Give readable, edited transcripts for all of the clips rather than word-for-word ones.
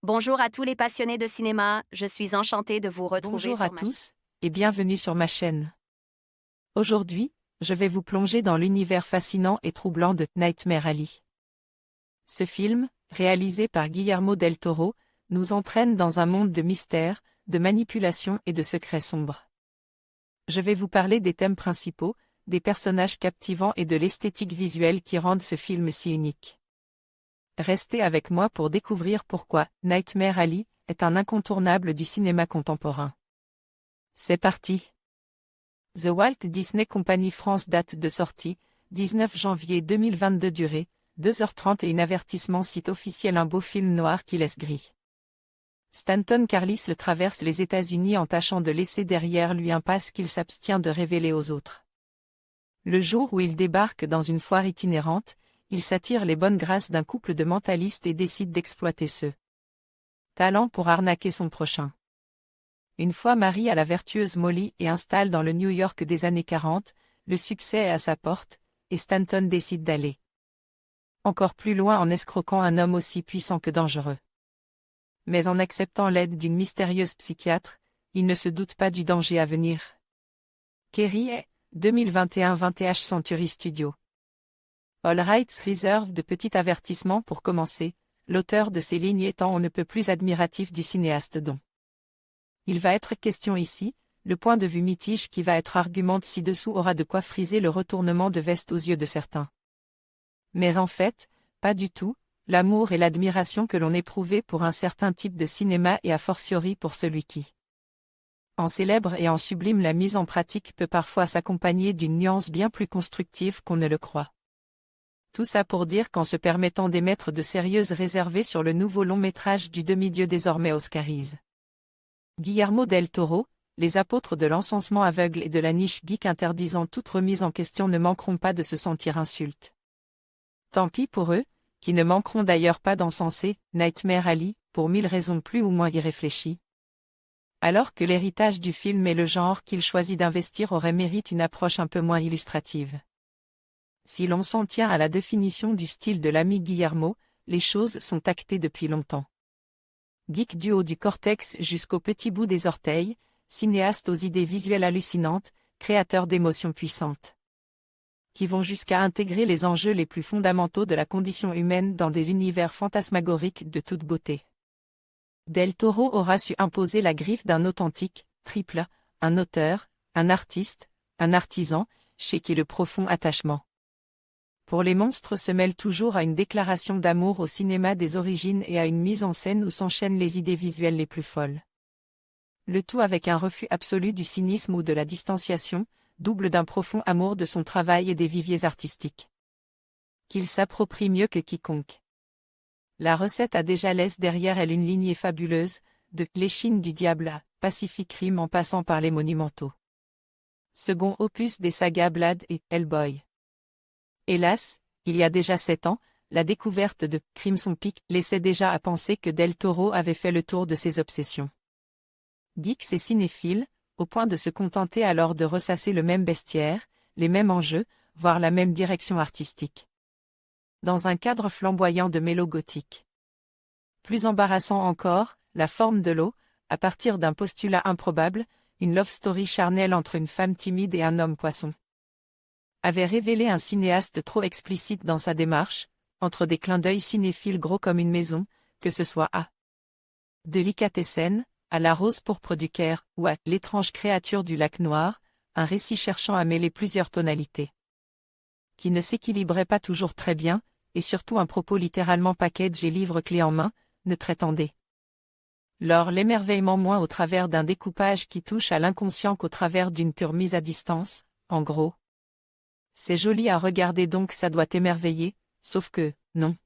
Bonjour à tous les passionnés de cinéma, je suis enchantée de vous retrouver Bonjour à sur ma chaîne. tous, et bienvenue sur ma chaîne. Aujourd'hui, je vais vous plonger dans l'univers fascinant et troublant de Nightmare Alley. Ce film, réalisé par Guillermo del Toro, nous entraîne dans un monde de mystères, de manipulation et de secrets sombres. Je vais vous parler des thèmes principaux, des personnages captivants et de l'esthétique visuelle qui rendent ce film si unique. Restez avec moi pour découvrir pourquoi Nightmare Alley est un incontournable du cinéma contemporain. C'est parti! The Walt Disney Company France. Date de sortie, 19 janvier 2022. Durée, 2h30 et avertissement. Site officiel. Un beau film noir qui laisse gris. Stanton Carlisle traverse les États-Unis en tâchant de laisser derrière lui un passe qu'il s'abstient de révéler aux autres. Le jour où il débarque dans une foire itinérante, il s'attire les bonnes grâces d'un couple de mentalistes et décide d'exploiter ce talent pour arnaquer son prochain. Une fois marié à la vertueuse Molly et installe dans le New York des années 40, le succès est à sa porte, et Stanton décide d'aller encore plus loin en escroquant un homme aussi puissant que dangereux. Mais en acceptant l'aide d'une mystérieuse psychiatre, il ne se doute pas du danger à venir. Kerry est 2021 20th Century Studio. All Rights Reserved. Petit avertissement pour commencer, l'auteur de ces lignes étant on ne peut plus admiratif du cinéaste dont il va être question ici, le point de vue mitige qui va être argumenté ci-dessous aura de quoi friser le retournement de veste aux yeux de certains. Mais en fait, pas du tout, l'amour et l'admiration que l'on éprouvait pour un certain type de cinéma et a fortiori pour celui qui en célèbre et en sublime la mise en pratique peut parfois s'accompagner d'une nuance bien plus constructive qu'on ne le croit. Tout ça pour dire qu'en se permettant d'émettre de sérieuses réserves sur le nouveau long-métrage du demi-dieu désormais oscarise. Guillermo del Toro, les apôtres de l'encensement aveugle et de la niche geek interdisant toute remise en question ne manqueront pas de se sentir insultes. Tant pis pour eux, qui ne manqueront d'ailleurs pas d'encenser Nightmare Alley, pour 1000 raisons plus ou moins irréfléchies. Alors que l'héritage du film et le genre qu'il choisit d'investir aurait mérite une approche un peu moins illustrative. Si l'on s'en tient à la définition du style de l'ami Guillermo, les choses sont actées depuis longtemps. Geek du haut du cortex jusqu'au petit bout des orteils, cinéaste aux idées visuelles hallucinantes, créateur d'émotions puissantes. Qui vont jusqu'à intégrer les enjeux les plus fondamentaux de la condition humaine dans des univers fantasmagoriques de toute beauté. Del Toro aura su imposer la griffe d'un authentique, triple A, un auteur, un artiste, un artisan, chez qui le profond attachement pour les monstres se mêle toujours à une déclaration d'amour au cinéma des origines et à une mise en scène où s'enchaînent les idées visuelles les plus folles. Le tout avec un refus absolu du cynisme ou de la distanciation, double d'un profond amour de son travail et des viviers artistiques qu'il s'approprie mieux que quiconque. La recette a déjà laissé derrière elle une lignée fabuleuse, de L'échine du diable à Pacific Rim en passant par les monumentaux second opus des sagas Blade et Hellboy. Hélas, il y a déjà 7 ans, la découverte de Crimson Peak laissait déjà à penser que Del Toro avait fait le tour de ses obsessions. Geeks et cinéphiles, au point de se contenter alors de ressasser le même bestiaire, les mêmes enjeux, voire la même direction artistique. Dans un cadre flamboyant de mélo gothique. Plus embarrassant encore, la forme de l'eau, à partir d'un postulat improbable, une love story charnelle entre une femme timide et un homme poisson. Avait révélé un cinéaste trop explicite dans sa démarche, entre des clins d'œil cinéphiles gros comme une maison, que ce soit à Delicatessen, à La Rose pourpre du Caire, ou à L'étrange créature du lac Noir, un récit cherchant à mêler plusieurs tonalités. Qui ne s'équilibrait pas toujours très bien, et surtout un propos littéralement package et livre clé en main, ne traitant des lors l'émerveillement moins au travers d'un découpage qui touche à l'inconscient qu'au travers d'une pure mise à distance, en gros. C'est joli à regarder donc ça doit émerveiller, sauf que, non.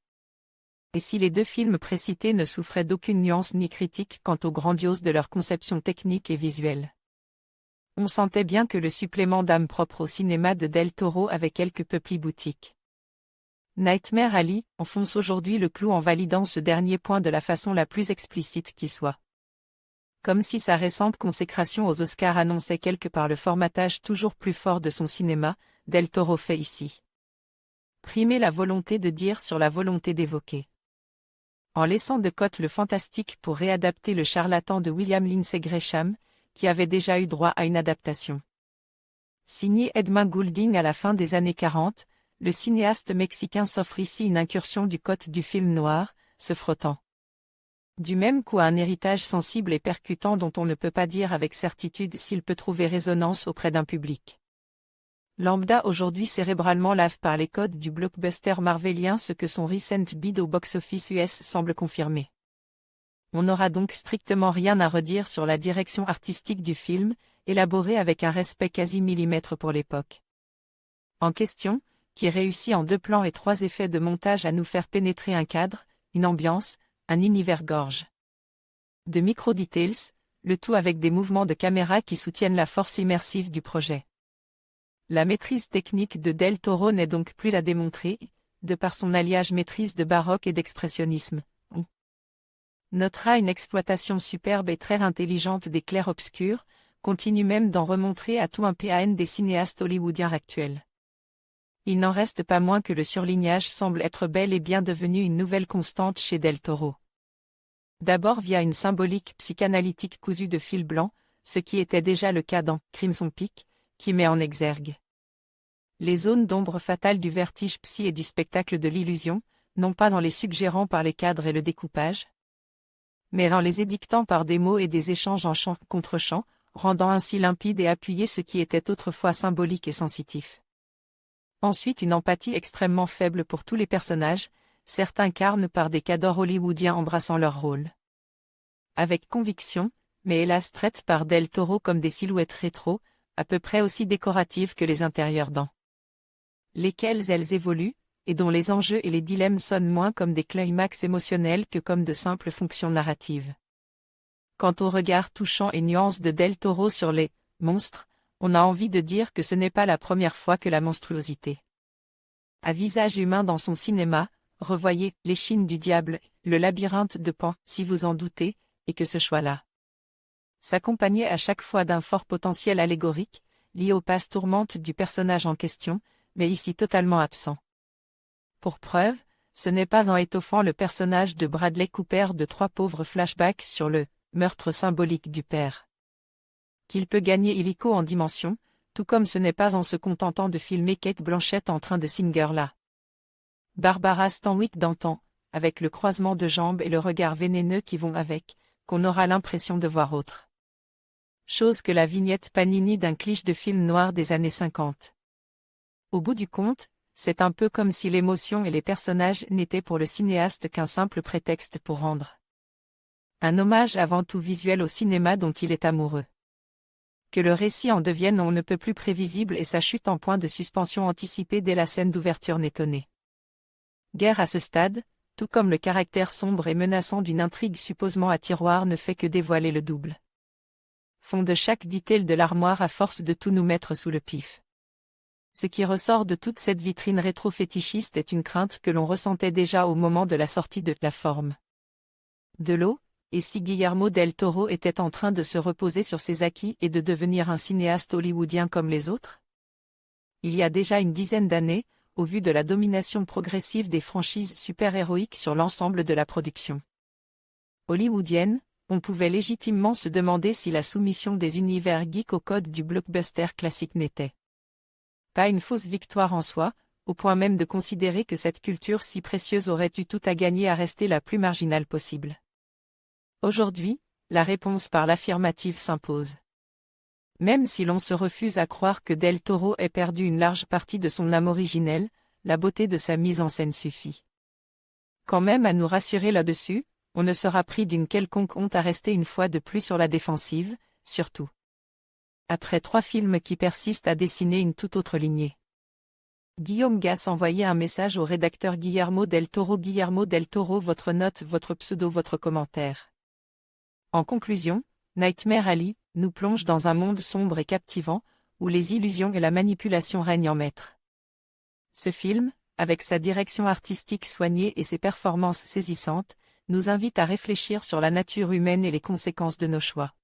Et si les deux films précités ne souffraient d'aucune nuance ni critique quant au grandiose de leur conception technique et visuelle. On sentait bien que le supplément d'âme propre au cinéma de Del Toro avait quelque peu pli boutique. Nightmare Alley enfonce aujourd'hui le clou en validant ce dernier point de la façon la plus explicite qui soit. Comme si sa récente consécration aux Oscars annonçait quelque part le formatage toujours plus fort de son cinéma, Del Toro fait ici primer la volonté de dire sur la volonté d'évoquer. en laissant de côté le fantastique pour réadapter le charlatan de William Lindsay Gresham, qui avait déjà eu droit à une adaptation. Signé Edmund Goulding à la fin des années 40, le cinéaste mexicain s'offre ici une incursion du côté du film noir, se frottant du même coup à un héritage sensible et percutant dont on ne peut pas dire avec certitude s'il peut trouver résonance auprès d'un public lambda aujourd'hui cérébralement lave par les codes du blockbuster marvelien, ce que son recent bid au box-office US semble confirmer. On n'aura donc strictement rien à redire sur la direction artistique du film, élaborée avec un respect quasi millimètre pour l'époque en question, qui réussit en 2 plans et 3 effets de montage à nous faire pénétrer un cadre, une ambiance, un univers gorge de micro-details, le tout avec des mouvements de caméra qui soutiennent la force immersive du projet. La maîtrise technique de Del Toro n'est donc plus à démontrer, de par son alliage maîtrise de baroque et d'expressionnisme. On notera une exploitation superbe et très intelligente des clairs-obscurs, continue même d'en remontrer à tout un pan des cinéastes hollywoodiens actuels. Il n'en reste pas moins que le surlignage semble être bel et bien devenu une nouvelle constante chez Del Toro. D'abord via une symbolique psychanalytique cousue de fil blanc, ce qui était déjà le cas dans Crimson Peak, qui met en exergue les zones d'ombre fatales du vertige psy et du spectacle de l'illusion, non pas dans les suggérant par les cadres et le découpage, mais en les édictant par des mots et des échanges en chant contre chant, rendant ainsi limpide et appuyé ce qui était autrefois symbolique et sensitif. Ensuite une empathie extrêmement faible pour tous les personnages, certains carnent par des cadors hollywoodiens embrassant leur rôle avec conviction, mais hélas traites par Del Toro comme des silhouettes rétro, à peu près aussi décoratives que les intérieurs dans lesquels elles évoluent, et dont les enjeux et les dilemmes sonnent moins comme des climax émotionnels que comme de simples fonctions narratives. Quant au regard touchant et nuance de Del Toro sur les monstres, on a envie de dire que ce n'est pas la première fois que la monstruosité à visage humain dans son cinéma, revoyez L'échine du diable, le labyrinthe de Pan, si vous en doutez, et que ce choix-là s'accompagnait à chaque fois d'un fort potentiel allégorique, lié aux passes tourmentes du personnage en question, mais ici totalement absent. Pour preuve, ce n'est pas en étoffant le personnage de Bradley Cooper de 3 pauvres flashbacks sur le meurtre symbolique du père qu'il peut gagner illico en dimension, tout comme ce n'est pas en se contentant de filmer Kate Blanchett en train de singer là. Barbara Stanwyck d'antan, avec le croisement de jambes et le regard vénéneux qui vont avec, qu'on aura l'impression de voir autre chose que la vignette Panini d'un cliché de film noir des années 50. Au bout du compte, c'est un peu comme si l'émotion et les personnages n'étaient pour le cinéaste qu'un simple prétexte pour rendre un hommage avant tout visuel au cinéma dont il est amoureux. Que le récit en devienne on ne peut plus prévisible et sa chute en point de suspension anticipée dès la scène d'ouverture n'étonnait guère à ce stade, tout comme le caractère sombre et menaçant d'une intrigue supposément à tiroir ne fait que dévoiler le double fond de chaque detail de l'armoire à force de tout nous mettre sous le pif. Ce qui ressort de toute cette vitrine rétro-fétichiste est une crainte que l'on ressentait déjà au moment de la sortie de La forme de l'eau, et si Guillermo del Toro était en train de se reposer sur ses acquis et de devenir un cinéaste hollywoodien comme les autres? Il y a déjà une dizaine d'années, au vu de la domination progressive des franchises super-héroïques sur l'ensemble de la production hollywoodienne, on pouvait légitimement se demander si la soumission des univers geeks au code du blockbuster classique n'était pas une fausse victoire en soi, au point même de considérer que cette culture si précieuse aurait eu tout à gagner à rester la plus marginale possible. Aujourd'hui, la réponse par l'affirmative s'impose. Même si l'on se refuse à croire que Del Toro ait perdu une large partie de son âme originelle, la beauté de sa mise en scène suffit quand même à nous rassurer là-dessus, on ne sera pris d'une quelconque honte à rester une fois de plus sur la défensive, surtout après 3 films qui persistent à dessiner une toute autre lignée. Guillaume Gass envoyait un message au rédacteur Guillermo del Toro. Guillermo del Toro, votre note, votre pseudo, votre commentaire. En conclusion, Nightmare Alley nous plonge dans un monde sombre et captivant, où les illusions et la manipulation règnent en maître. Ce film, avec sa direction artistique soignée et ses performances saisissantes, nous invite à réfléchir sur la nature humaine et les conséquences de nos choix.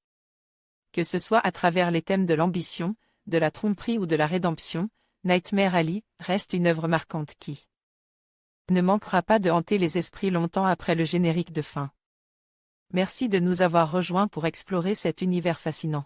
Que ce soit à travers les thèmes de l'ambition, de la tromperie ou de la rédemption, Nightmare Alley reste une œuvre marquante qui ne manquera pas de hanter les esprits longtemps après le générique de fin. Merci de nous avoir rejoints pour explorer cet univers fascinant.